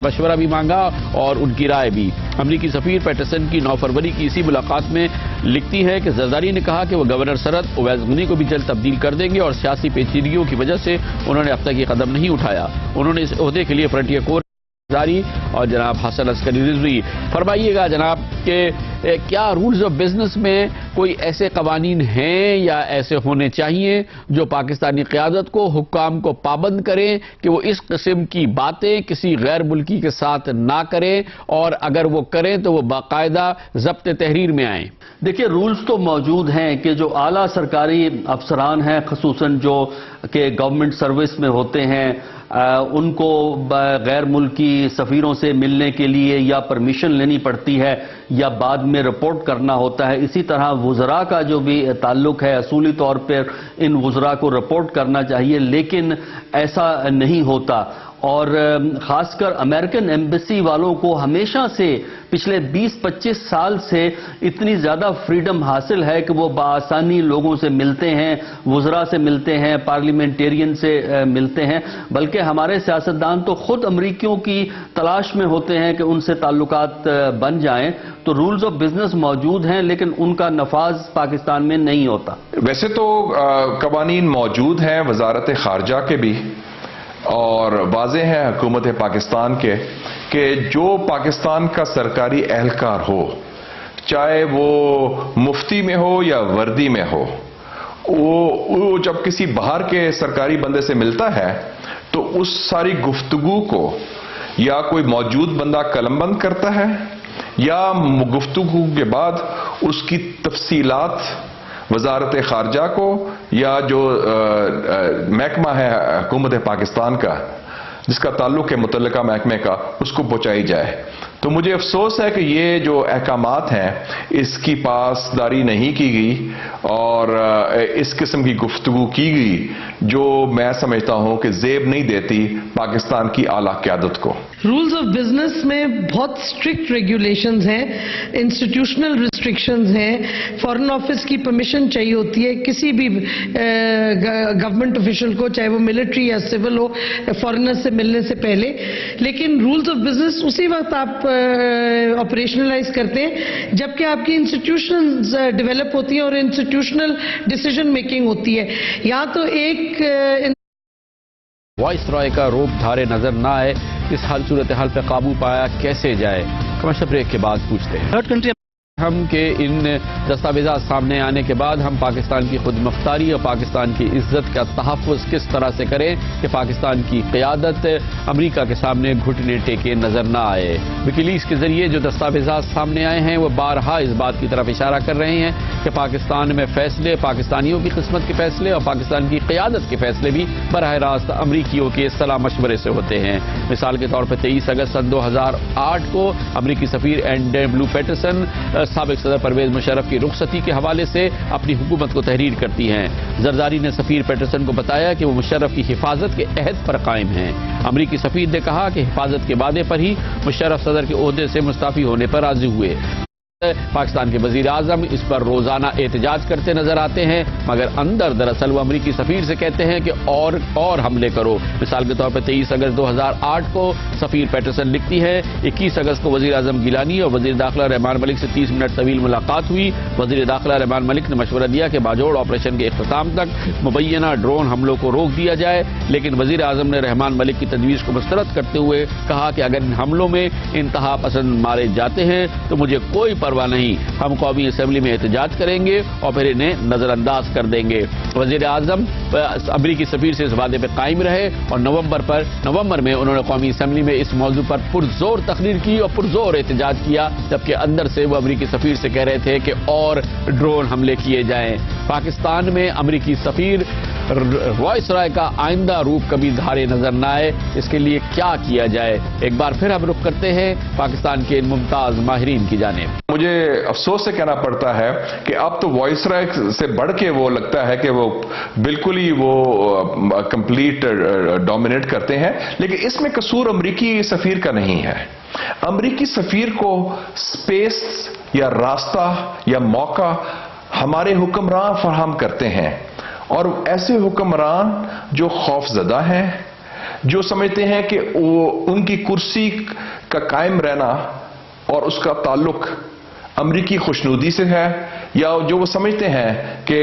مشورہ بھی مانگا اور ان کی رائے بھی۔ امریکی سفیر پیٹرسن کی 9 فروری کی اسی ملاقات میں لکھتی ہے کہ زرداری نے کہا کہ وہ گورنر سرحد اویس غنی کو بھی جلد تبدیل کر دیں گے اور سیاسی پیچیدگیوں کی وجہ سے انہوں نے اب تک یہ قدم نہیں اٹھایا۔ انہوں نے اس عہدے کے لیے فرنٹیئر کور جاری اور جناب حسن عسکری رضوی۔ فرمائیے گا جناب کہ کیا رولز آف بزنس میں کوئی ایسے قوانین ہیں یا ایسے ہونے چاہیے جو پاکستانی قیادت کو، حکام کو پابند کریں کہ وہ اس قسم کی باتیں کسی غیر ملکی کے ساتھ نہ کریں، اور اگر وہ کریں تو وہ باقاعدہ ضبط تحریر میں آئیں؟ دیکھیے، رولز تو موجود ہیں کہ جو اعلیٰ سرکاری افسران ہیں، خصوصاً جو کہ گورنمنٹ سروس میں ہوتے ہیں، ان کو غیر ملکی سفیروں سے ملنے کے لیے یا پرمیشن لینی پڑتی ہے یا بعد میں رپورٹ کرنا ہوتا ہے۔ اسی طرح وزراء کا جو بھی تعلق ہے، اصولی طور پر ان وزراء کو رپورٹ کرنا چاہیے، لیکن ایسا نہیں ہوتا۔ اور خاص کر امریکن ایمبیسی والوں کو ہمیشہ سے پچھلے 20-25 سال سے اتنی زیادہ فریڈم حاصل ہے کہ وہ بآسانی لوگوں سے ملتے ہیں، وزراء سے ملتے ہیں، پارلیمنٹیرین سے ملتے ہیں، بلکہ ہمارے سیاستدان تو خود امریکیوں کی تلاش میں ہوتے ہیں کہ ان سے تعلقات بن جائیں۔ تو رولز آف بزنس موجود ہیں لیکن ان کا نفاذ پاکستان میں نہیں ہوتا۔ ویسے تو قوانین موجود ہیں وزارت خارجہ کے بھی، اور واضح ہے حکومت پاکستان کے کہ جو پاکستان کا سرکاری اہلکار ہو، چاہے وہ مفتی میں ہو یا وردی میں ہو، وہ جب کسی باہر کے سرکاری بندے سے ملتا ہے تو اس ساری گفتگو کو یا کوئی موجود بندہ قلم بند کرتا ہے یا گفتگو کے بعد اس کی تفصیلات وزارت خارجہ کو یا جو محکمہ ہے حکومت پاکستان کا جس کا تعلق ہے متعلقہ محکمے کا، اس کو پہنچائی جائے۔ تو مجھے افسوس ہے کہ یہ جو احکامات ہیں اس کی پاسداری نہیں کی گئی اور اس قسم کی گفتگو کی گئی جو میں سمجھتا ہوں کہ زیب نہیں دیتی پاکستان کی اعلیٰ قیادت کو۔ رولز آف بزنس میں بہت اسٹرکٹ ریگولیشنز ہیں، انسٹیٹیوشنل ریسٹرکشنز ہیں، فارن آفس کی پرمیشن چاہیے ہوتی ہے کسی بھی گورنمنٹ آفیشل کو، چاہے وہ ملٹری یا سول ہو، فارنر سے ملنے سے پہلے۔ لیکن رولز آف بزنس اسی وقت آپ آپریشنلائز کرتے ہیں جبکہ آپ کی انسٹیٹیوشنز ڈیولپ ہوتی ہیں اور انسٹیٹیوشنل ڈیسیجن میکنگ ہوتی ہے۔ یہاں تو ایک وائس رائے کا روپ دھارے نظر نہ آئے، اس حال صورتحال پہ قابو پایا کیسے جائے؟ کمرشل بریک کے بعد پوچھتے ہیں تھرڈ کنٹری ہم کہ ان دستاویزات سامنے آنے کے بعد ہم پاکستان کی خود مختاری اور پاکستان کی عزت کا تحفظ کس طرح سے کریں کہ پاکستان کی قیادت امریکہ کے سامنے گھٹنے ٹیکے نظر نہ آئے۔ ویکیلیکس کے ذریعے جو دستاویزات سامنے آئے ہیں وہ بارہا اس بات کی طرف اشارہ کر رہے ہیں کہ پاکستان میں فیصلے، پاکستانیوں کی قسمت کے فیصلے اور پاکستان کی قیادت کے فیصلے بھی براہ راست امریکیوں کے صلاح مشورے سے ہوتے ہیں۔ مثال کے طور پر 23 اگست سن 2008 کو امریکی سفیر اینڈریو پیٹرسن سابق صدر پرویز مشرف کی رخصتی کے حوالے سے اپنی حکومت کو تحریر کرتی ہیں۔ زرداری نے سفیر پیٹرسن کو بتایا کہ وہ مشرف کی حفاظت کے عہد پر قائم ہیں۔ امریکی سفیر نے کہا کہ حفاظت کے وعدے پر ہی مشرف صدر کے عہدے سے مستعفی ہونے پر راضی ہوئے۔ پاکستان کے وزیر اعظم اس پر روزانہ احتجاج کرتے نظر آتے ہیں، مگر اندر دراصل وہ امریکی سفیر سے کہتے ہیں کہ اور حملے کرو۔ مثال کے طور پر 23 اگست 2008 کو سفیر پیٹرسن لکھتی ہے، 21 اگست کو وزیر اعظم گیلانی اور وزیر داخلہ رحمان ملک سے 30 منٹ طویل ملاقات ہوئی۔ وزیر داخلہ رحمان ملک نے مشورہ دیا کہ باجوڑ آپریشن کے اختتام تک مبینہ ڈرون حملوں کو روک دیا جائے، لیکن وزیر اعظم نے رحمان ملک کی تجویز کو مسترد کرتے ہوئے کہا کہ اگر ان حملوں میں انتہا پسند مارے جاتے ہیں تو مجھے کوئی پرواہ نہیں، ہم قومی اسمبلی میں احتجاج کریں گے اور پھر انہیں نظر انداز کر دیں گے۔ وزیر اعظم امریکی سفیر سے اس وعدے پہ قائم رہے اور نومبر میں انہوں نے قومی اسمبلی میں اس موضوع پر پرزور تقریر کی اور پرزور احتجاج کیا، جبکہ اندر سے وہ امریکی سفیر سے کہہ رہے تھے کہ اور ڈرون حملے کیے جائیں۔ پاکستان میں امریکی سفیر وائس رائے کا آئندہ روپ کبھی دھارے نظر نہ آئے، اس کے لیے کیا کیا جائے؟ ایک بار پھر ہم رخ کرتے ہیں پاکستان کے ان ممتاز ماہرین کی جانب۔ مجھے افسوس سے کہنا پڑتا ہے کہ اب تو وائس رائے سے بڑھ کے وہ لگتا ہے کہ وہ بالکل ہی وہ کمپلیٹ ڈومینیٹ کرتے ہیں، لیکن اس میں قصور امریکی سفیر کا نہیں ہے۔ امریکی سفیر کو سپیس یا راستہ یا موقع ہمارے حکمران فراہم کرتے ہیں، اور ایسے حکمران جو خوف زدہ ہیں، جو سمجھتے ہیں کہ ان کی کرسی کا قائم رہنا اور اس کا تعلق امریکی خوشنودی سے ہے، یا جو وہ سمجھتے ہیں کہ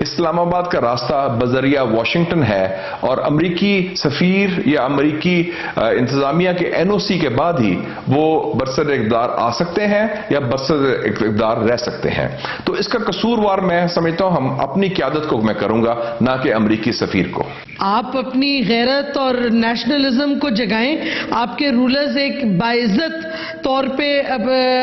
اسلام آباد کا راستہ بذریعہ واشنگٹن ہے اور امریکی سفیر یا امریکی انتظامیہ کے NOC کے بعد ہی وہ برسر اقتدار آ سکتے ہیں یا برسر اقتدار رہ سکتے ہیں. تو اس کا قصوروار میں سمجھتا ہوں ہم اپنی قیادت کو میں کروں گا، نہ کہ امریکی سفیر کو. آپ اپنی غیرت اور نیشنلزم کو جگائیں. آپ کے رولرز ایک باعزت طور پہ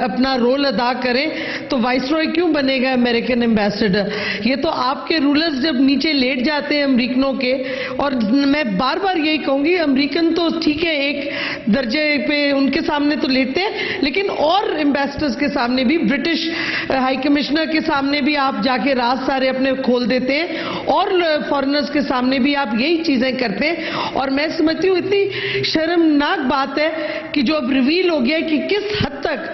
اپنا رول ادا کریں تو وائس رائے کیوں بنے گا امریکن ایمبیسڈر؟ یہ تو آپ کے رولرز جب نیچے لیٹ جاتے ہیں امریکنوں کے، اور میں بار بار یہی کہوں گی امریکن تو ٹھیک ہے ایک درجے پہ ان کے سامنے تو لیٹتے ہیں، لیکن اور ایمبیسڈرز کے سامنے بھی، برٹش ہائی کمشنر کے سامنے بھی آپ جا کے راز سارے اپنے کھول دیتے ہیں، اور فارنرز کے سامنے بھی آپ یہی چیزیں کرتے ہیں. اور میں سمجھتی ہوں اتنی شرمناک بات ہے کہ جو اب ریویل ہو گیا کہ کس حد تک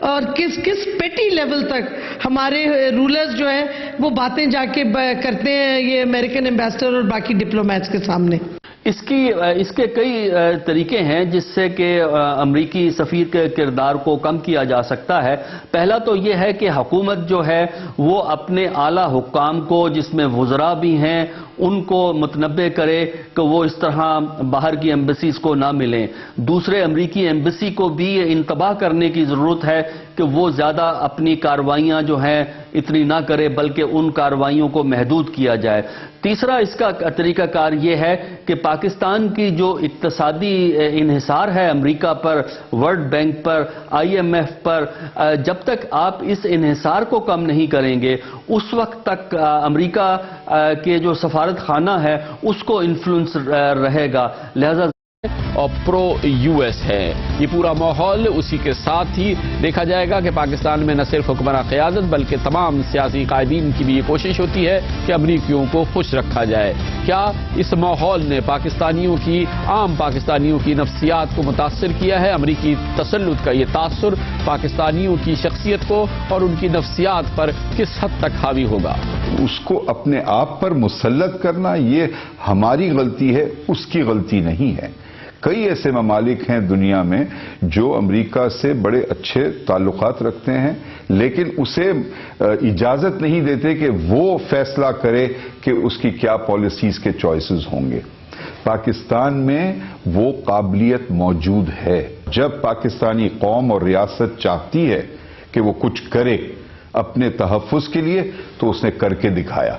اور کس پیٹی لیول تک ہمارے رولرز جو ہیں وہ باتیں جا کے کرتے ہیں یہ امریکن ایمبیسڈر اور باقی ڈپلومیٹس کے سامنے. اس کے کئی طریقے ہیں جس سے کہ امریکی سفیر کے کردار کو کم کیا جا سکتا ہے. پہلا تو یہ ہے کہ حکومت جو ہے وہ اپنے اعلیٰ حکام کو، جس میں وزراء بھی ہیں، ان کو متنبع کرے کہ وہ اس طرح باہر کی ایمبیسیز کو نہ ملیں. دوسرے امریکی ایمبیسی کو بھی یہ انتباہ کرنے کی ضرورت ہے کہ وہ زیادہ اپنی کارروائیاں جو ہیں اتنی نہ کرے، بلکہ ان کارروائیوں کو محدود کیا جائے. تیسرا اس کا طریقہ کار یہ ہے کہ پاکستان کی جو اقتصادی انحصار ہے امریکہ پر، ورلڈ بینک پر، IMF پر، جب تک آپ اس انحصار کو کم نہیں کریں گے اس وقت تک امریکہ کے جو سفارت خانہ ہے اس کو انفلوئنس رہے گا. لہذا اور پرو US ہے یہ پورا ماحول. اسی کے ساتھ ہی دیکھا جائے گا کہ پاکستان میں نہ صرف حکمراں قیادت بلکہ تمام سیاسی قائدین کی بھی یہ کوشش ہوتی ہے کہ امریکیوں کو خوش رکھا جائے. کیا اس ماحول نے عام پاکستانیوں کی نفسیات کو متاثر کیا ہے؟ امریکی تسلط کا یہ تاثر پاکستانیوں کی شخصیت کو اور ان کی نفسیات پر کس حد تک حاوی ہوگا؟ اس کو اپنے آپ پر مسلط کرنا یہ ہماری غلطی ہے، اس کی غلطی نہیں ہے. کئی ایسے ممالک ہیں دنیا میں جو امریکہ سے بڑے اچھے تعلقات رکھتے ہیں لیکن اسے اجازت نہیں دیتے کہ وہ فیصلہ کرے کہ اس کی کیا پالیسیز کے چوائسز ہوں گے. پاکستان میں وہ قابلیت موجود ہے. جب پاکستانی قوم اور ریاست چاہتی ہے کہ وہ کچھ کرے اپنے تحفظ کے لیے تو اس نے کر کے دکھایا.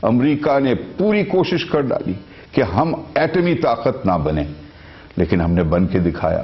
امریکہ نے پوری کوشش کر ڈالی کہ ہم ایٹمی طاقت نہ بنیں، لیکن ہم نے بن کے دکھایا.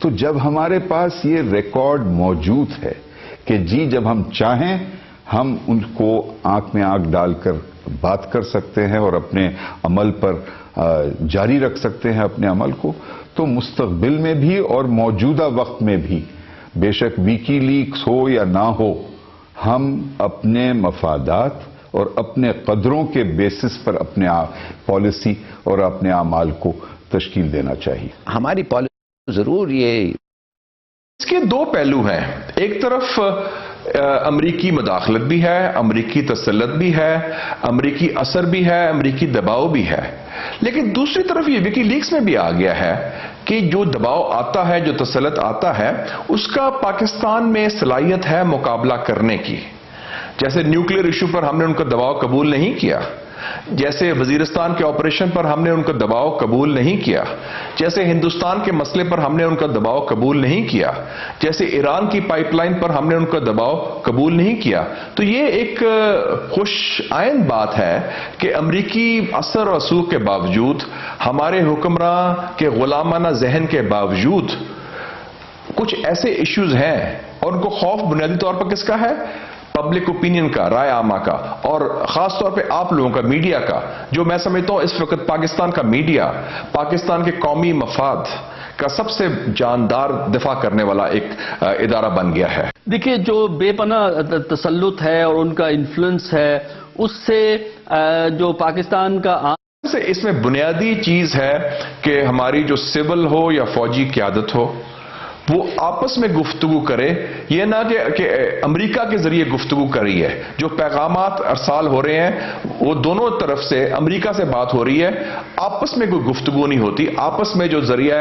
تو جب ہمارے پاس یہ ریکارڈ موجود ہے کہ جب ہم چاہیں ہم ان کو آنکھ میں آنکھ ڈال کر بات کر سکتے ہیں اور اپنے عمل پر جاری رکھ سکتے ہیں اپنے عمل کو، تو مستقبل میں بھی اور موجودہ وقت میں بھی بے شک ویکی لیکس ہو یا نہ ہو، ہم اپنے مفادات اور اپنے قدروں کے بیسس پر اپنے پالیسی اور اپنے اعمال کو تشکیل دینا چاہیے. ہماری پالیسی ضرور اس کے دو پہلو ہیں. ایک طرف امریکی مداخلت بھی ہے، امریکی تسلط بھی ہے، امریکی اثر بھی ہے، امریکی دباؤ بھی ہے. لیکن دوسری طرف یہ وکی لیکس میں بھی آ گیا ہے کہ جو دباؤ آتا ہے، جو تسلط آتا ہے، اس کا پاکستان میں صلاحیت ہے مقابلہ کرنے کی. جیسے نیوکلیئر ایشو پر ہم نے ان کا دباؤ قبول نہیں کیا، جیسے وزیرستان کے آپریشن پر ہم نے ان کا دباؤ قبول نہیں کیا، جیسے ہندوستان کے مسئلے پر ہم نے ان کا دباؤ قبول نہیں کیا، جیسے ایران کی پائپ لائن پر ہم نے ان کا دباؤ قبول نہیں کیا. تو یہ ایک خوش آئند بات ہے کہ امریکی اثر و رسوخ کے باوجود، ہمارے حکمراں کے غلامانہ ذہن کے باوجود کچھ ایسے ایشوز ہیں اور ان کو خوف بنیادی طور پر کس کا ہے؟ پبلک اوپینین کا، رائے عامہ کا، اور خاص طور پہ آپ لوگوں کا، میڈیا کا، جو میں سمجھتا ہوں اس وقت پاکستان کا میڈیا پاکستان کے قومی مفاد کا سب سے جاندار دفاع کرنے والا ایک ادارہ بن گیا ہے. دیکھیے جو بے پناہ تسلط ہے اور ان کا انفلوئنس ہے، اس سے جو پاکستان کا اس میں بنیادی چیز ہے کہ ہماری جو سول ہو یا فوجی قیادت ہو، وہ آپس میں گفتگو کرے، یہ نہ کہ امریکہ کے ذریعے گفتگو کری ہے. جو پیغامات ارسال ہو رہے ہیں وہ دونوں طرف سے، امریکہ سے بات ہو رہی ہے، آپس میں کوئی گفتگو نہیں ہوتی. آپس میں جو ذریعہ